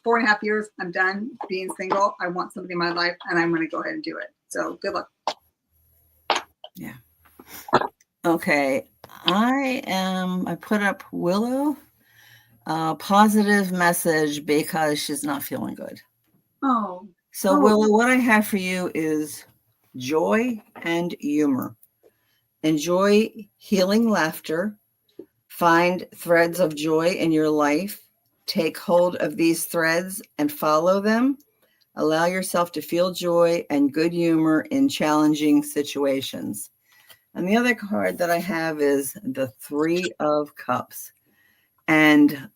4.5 years, I'm done being single. I want somebody in my life, and I'm going to go ahead and do it. So good luck. Yeah. Okay. I put up Willow, positive message because she's not feeling good. Oh. So Willow, what I have for you is joy and humor. Enjoy healing laughter. Find threads of joy in your life. Take hold of these threads and follow them. Allow yourself to feel joy and good humor in challenging situations. And the other card that I have is the Three of Cups. And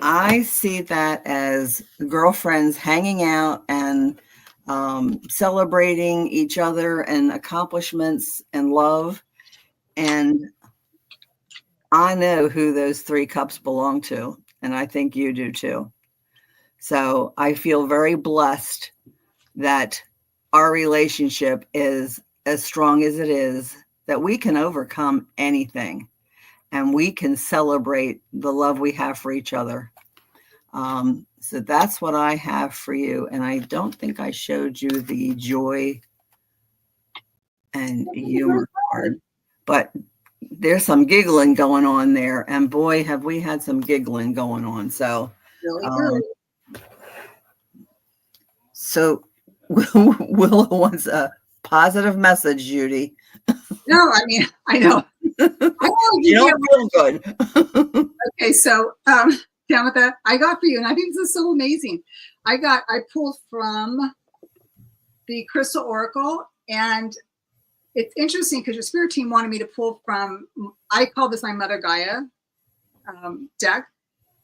I see that as girlfriends hanging out and celebrating each other and accomplishments and love. And I know who those 3 cups belong to, and I think you do too. So I feel very blessed that our relationship is as strong as it is, that we can overcome anything and we can celebrate the love we have for each other. So that's what I have for you. And I don't think I showed you the joy and humor card, but there's some giggling going on there. And boy, have we had some giggling going on. So, so Willow wants a positive message, Judy. No, I mean, I know. You don't feel good. Okay, so Tamitha, I got for you, and I think this is so amazing. I pulled from the Crystal Oracle, and it's interesting because your spirit team wanted me to pull from, I call this my Mother Gaia deck,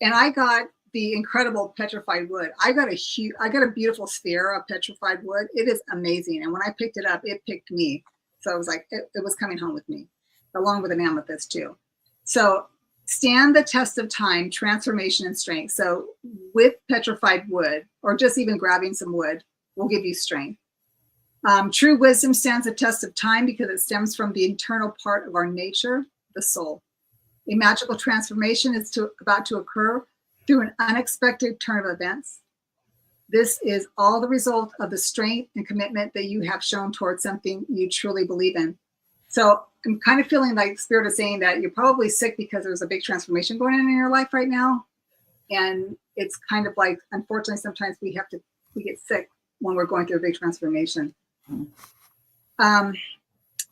and I got the incredible petrified wood. I got a beautiful sphere of petrified wood. It is amazing, and when I picked it up, it picked me. So it was like it was coming home with me, along with an amethyst too. So stand the test of time, transformation, and strength. So with petrified wood, or just even grabbing some wood, will give you strength. True wisdom stands the test of time because it stems from the internal part of our nature, the soul. A magical transformation is about to occur through an unexpected turn of events. This is all the result of the strength and commitment that you have shown towards something you truly believe in. So I'm kind of feeling like Spirit is saying that you're probably sick because there's a big transformation going on in your life right now. And it's kind of like, unfortunately, sometimes we get sick when we're going through a big transformation.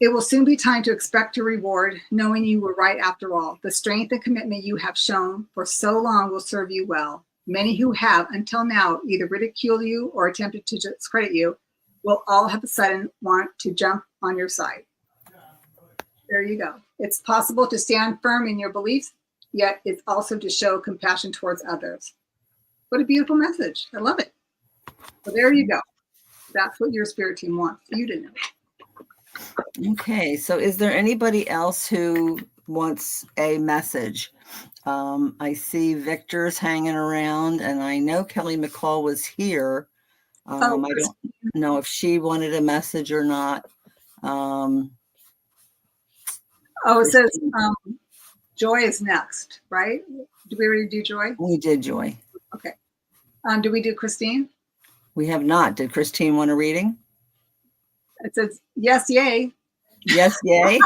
It will soon be time to expect a reward, knowing you were right after all. The strength and commitment you have shown for so long will serve you well. Many who have, until now, either ridiculed you or attempted to discredit you will all of a sudden want to jump on your side. There you go. It's possible to stand firm in your beliefs, yet it's also to show compassion towards others. What a beautiful message. I love it. So there you go. That's what your spirit team wants you to know. Okay, so is there anybody else who wants a message? I see Victor's hanging around, and I know Kelly McCall was here. I don't know if she wanted a message or not. It says Joy is next, right? Did we already do Joy? We did Joy. Okay. Do we do Christine? We have not. Did Christine want a reading? It says yes, yay. Yes, yay.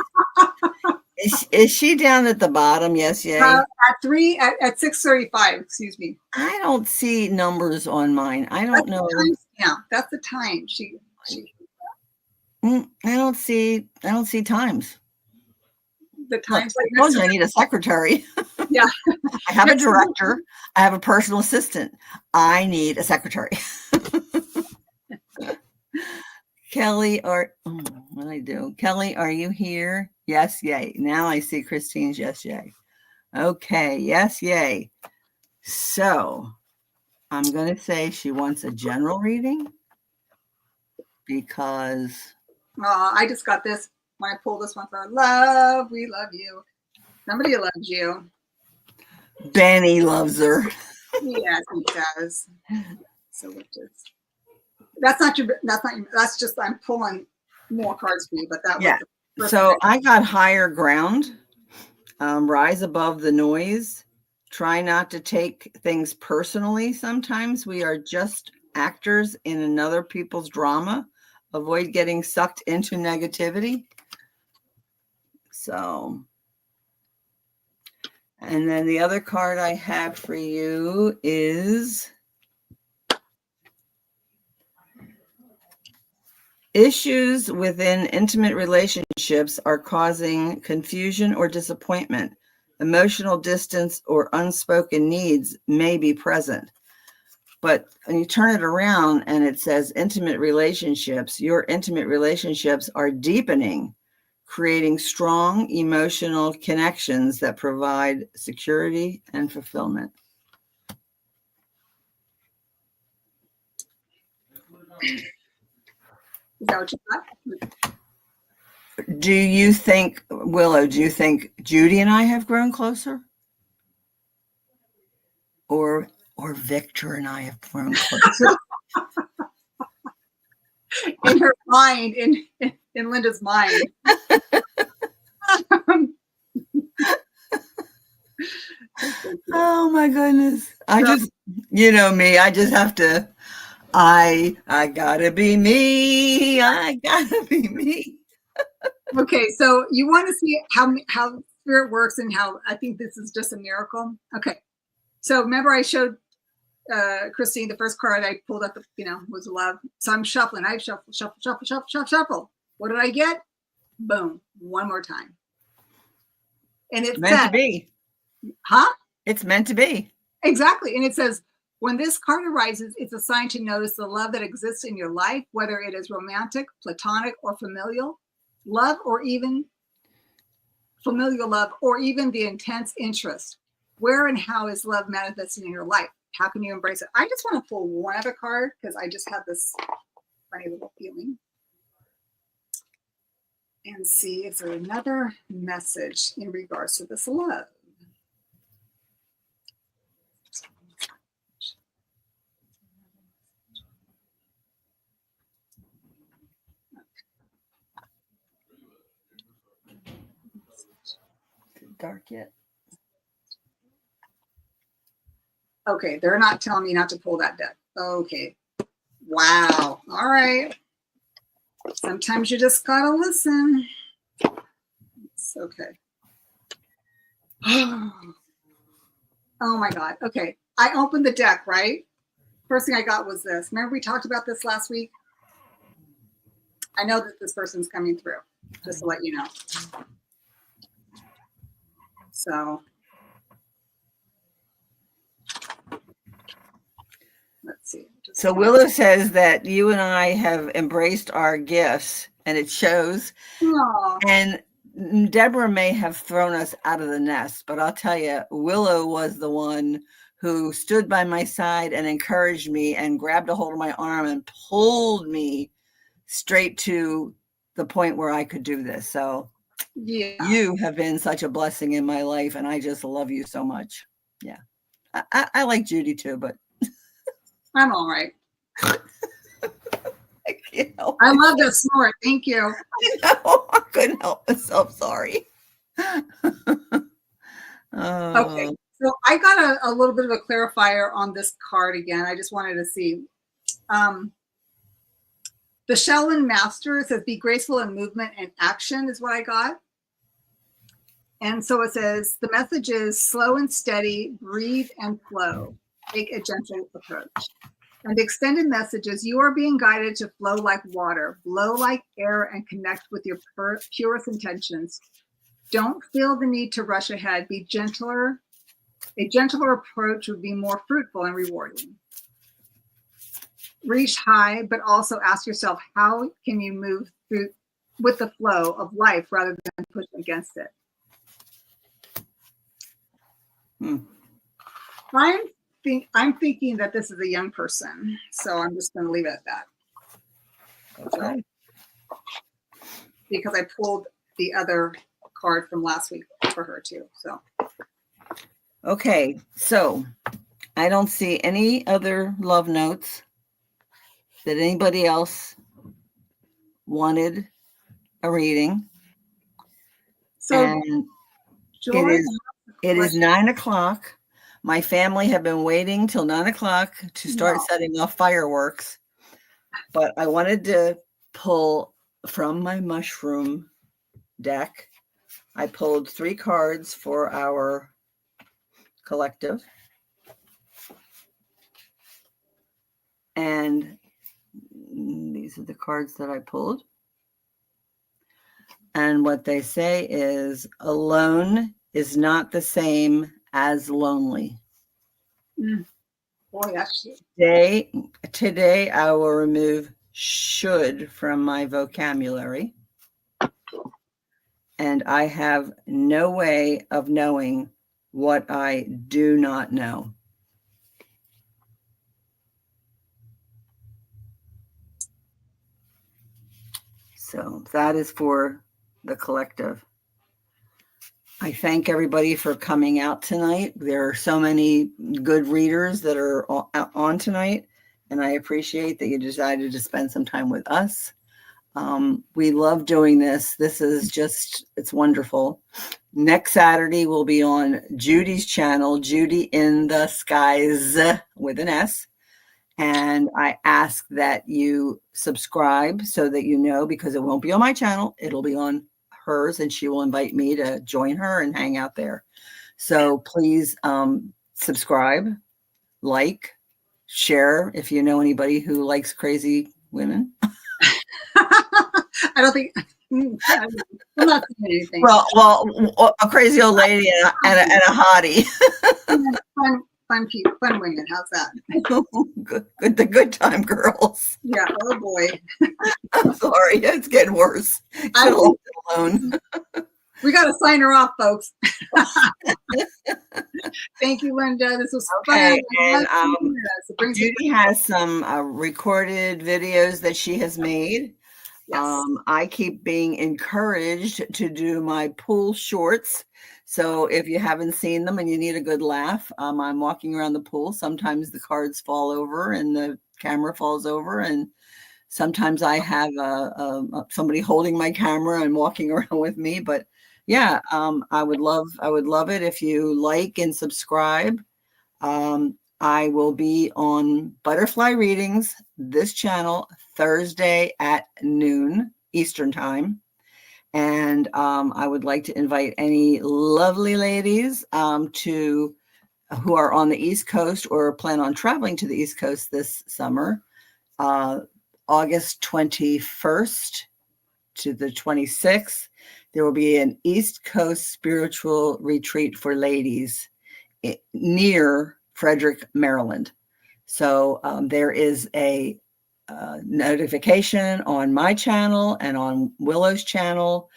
Is she down at the bottom? Yes, yay. At 6:35. Excuse me. I don't see numbers on mine. I don't know. Yeah, that's the time. I don't see times. The times. I told you I need a secretary. Yeah. I have a director. I have a personal assistant. I need a secretary. Kelly, what do I do? Kelly, are you here? Yes, yay. Now I see Christine's yes, yay. Okay, yes, yay. So I'm going to say she wants a general reading because. I just got this when I pulled this one for love. We love you. Somebody loves you. Benny loves her. Yes, he does. So that's just I'm pulling more cards for you, but that was so I got higher ground, rise above the noise, try not to take things personally. Sometimes we are just actors in another people's drama, avoid getting sucked into negativity. So, and then the other card I have for you is issues within intimate relationships are causing confusion or disappointment. Emotional distance or unspoken needs may be present. But when you turn it around and it says intimate relationships, your intimate relationships are deepening, creating strong emotional connections that provide security and fulfillment. Is that what you got? Do you think, Willow, Judy and I have grown closer? Or Victor and I have grown closer? In her mind, in Linda's mind. Oh my goodness. I just, me, I just have to, I gotta be me. I gotta be me. Okay, so you want to see how spirit works and how I think this is just a miracle. Okay, so remember I showed Christine the first card I pulled up, was love. So I'm shuffling. I shuffle. What did I get? Boom, one more time. And it's meant to be. Huh? It's meant to be. Exactly. And it says, when this card arises, it's a sign to notice the love that exists in your life, whether it is romantic, platonic, or familial love, or even familial love, or even the intense interest. Where and how is love manifesting in your life? How can you embrace it? I just want to pull one other card because I just had this funny little feeling. And see if there's another message in regards to this love. Dark yet? Okay, they're not telling me not to pull that deck. Okay. Wow. All right. Sometimes you just gotta listen. It's okay. Oh my God. Okay. I opened the deck, right? First thing I got was this. Remember we talked about this last week? I know that this person's coming through, just to let you know. So let's see. So Willow says that you and I have embraced our gifts, and it shows. Aww. And Deborah may have thrown us out of the nest, but I'll tell you, Willow was the one who stood by my side and encouraged me and grabbed a hold of my arm and pulled me straight to the point where I could do this. So Yeah. you have been such a blessing in my life, and I just love you so much. Yeah. I like Judy too, but I'm all right. I can't help I it. love that snort. Thank you. I know. I couldn't help myself. Sorry. Okay. So I got a little bit of a clarifier on this card again. I just wanted to see. The Shaolin Master says, be graceful in movement and action is what I got. And so it says, the message is slow and steady, breathe and flow. Take a gentle approach. And the extended message is, you are being guided to flow like water, blow like air, and connect with your purest intentions. Don't feel the need to rush ahead. Be gentler. A gentler approach would be more fruitful and rewarding. Reach high, but also ask yourself, how can you move through with the flow of life rather than push against it? I'm thinking that this is a young person, so I'm just going to leave it at that. Okay. Because I pulled the other card from last week for her too. So. Okay, so I don't see any other love notes. Did anybody else wanted a reading? So and Joy, it is 9 o'clock. My family have been waiting till 9 o'clock to start setting off fireworks, but I wanted to pull from my mushroom deck. I pulled 3 cards for our collective. And these are the cards that I pulled. And what they say is, alone is not the same as lonely. Boy, that's cute. Today I will remove should from my vocabulary. And I have no way of knowing what I do not know. So that is for the collective. I thank everybody for coming out tonight. There are so many good readers that are on tonight, and I appreciate that you decided to spend some time with us. We love doing this. This is just, it's wonderful. Next Saturday, we'll be on Judy's channel, Judy in the Skies with an S. And I ask that you subscribe so that you know, because it won't be on my channel. It'll be on hers, and she will invite me to join her and hang out there. So please subscribe, like, share if you know anybody who likes crazy women. I don't think I'm not saying anything. Well, a crazy old lady and a hottie. Fun people, fun women. How's that? Good, the good time girls. Yeah. Oh boy. I'm sorry, it's getting worse. Alone. We got to sign her off, folks. Thank you, Linda. This was fun. And Judy has some recorded videos that she has made. Yes. I keep being encouraged to do my pool shorts. So if you haven't seen them and you need a good laugh, I'm walking around the pool. Sometimes the cards fall over and the camera falls over, and sometimes I have somebody holding my camera and walking around with me. But yeah, I would love it if you like and subscribe. I will be on Butterfly Readings, this channel, Thursday at noon Eastern time. And I would like to invite any lovely ladies who are on the East Coast or plan on traveling to the East Coast this summer, August 21st to the 26th. There will be an East Coast spiritual retreat for ladies near Frederick, Maryland. So there is a notification on my channel and on Willow's channel,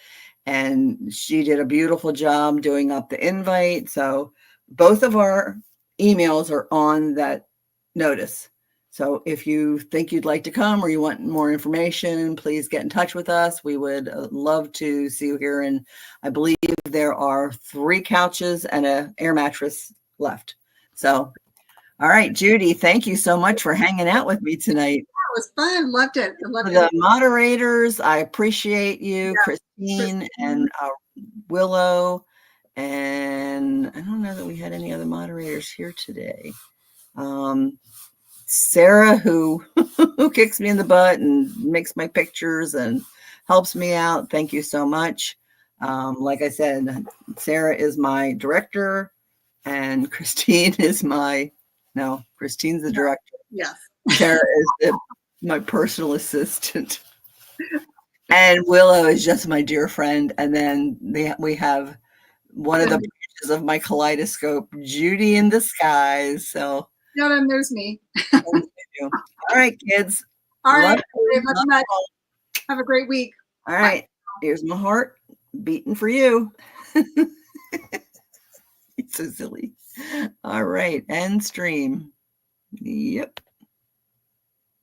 and she did a beautiful job doing up the invite. So both of our emails are on that notice. So if you think you'd like to come or you want more information, please get in touch with us. We would love to see you here. And I believe there are 3 couches and an air mattress left. So, all right, Judy, thank you so much for hanging out with me tonight. That was fun. Loved it. I loved The it. moderators, I appreciate you, Yeah, Christine and Willow. And I don't know that we had any other moderators here today. Sarah, who kicks me in the butt and makes my pictures and helps me out. Thank you so much. Like I said, Sarah is my director and Christine is Christine's the director. Yes. Sarah is my personal assistant. And Willow is just my dear friend. And then we have one of the branches of my kaleidoscope, Judy in the skies. So Yeah, then there's me. all right, kids. All right. Love you. Love you much. Have a great week. All right. Here's my heart beating for you. It's so silly. All right. End stream. Yep.